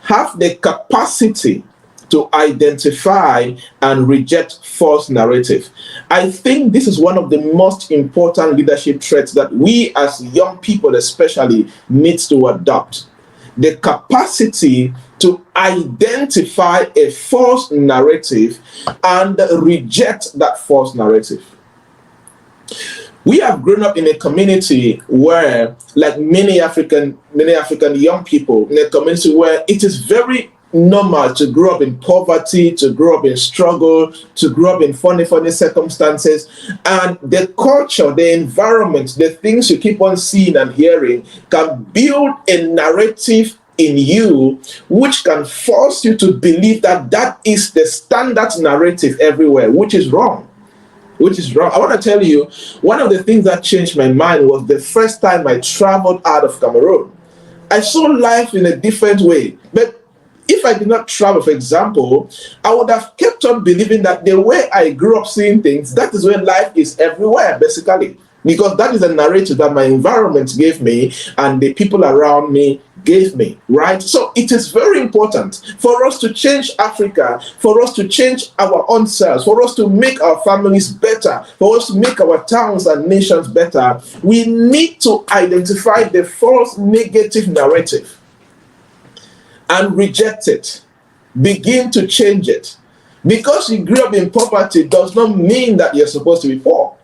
have the capacity to identify and reject false narrative. I think this is one of the most important leadership traits that we as young people especially need to adopt. The capacity to identify a false narrative and reject that false narrative. We have grown up in a community where, like many African young people, in a community where it is very normal to grow up in poverty, to grow up in struggle, to grow up in funny circumstances. And the culture, the environment, the things you keep on seeing and hearing can build a narrative in you which can force you to believe that that is the standard narrative everywhere, which is wrong. I want to tell you, one of the things that changed my mind was the first time I traveled out of Cameroon. I saw life in a different way. But if I did not travel, for example, I would have kept on believing that the way I grew up seeing things, that is where life is everywhere, basically. Because that is a narrative that my environment gave me and the people around me gave me, right? So it is very important for us to change Africa, for us to change our own selves, for us to make our families better, for us to make our towns and nations better. We need to identify the false negative narrative and reject it. Begin to change it. Because you grew up in poverty does not mean that you're supposed to be poor.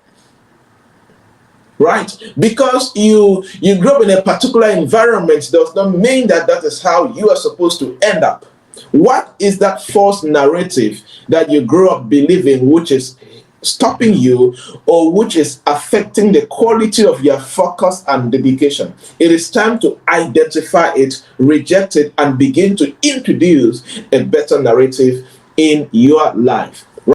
Right? Because you grew up in a particular environment does not mean that that is how you are supposed to end up. What is that false narrative that you grew up believing which is stopping you or which is affecting the quality of your focus and dedication? It is time to identify it, reject it, and begin to introduce a better narrative in your life.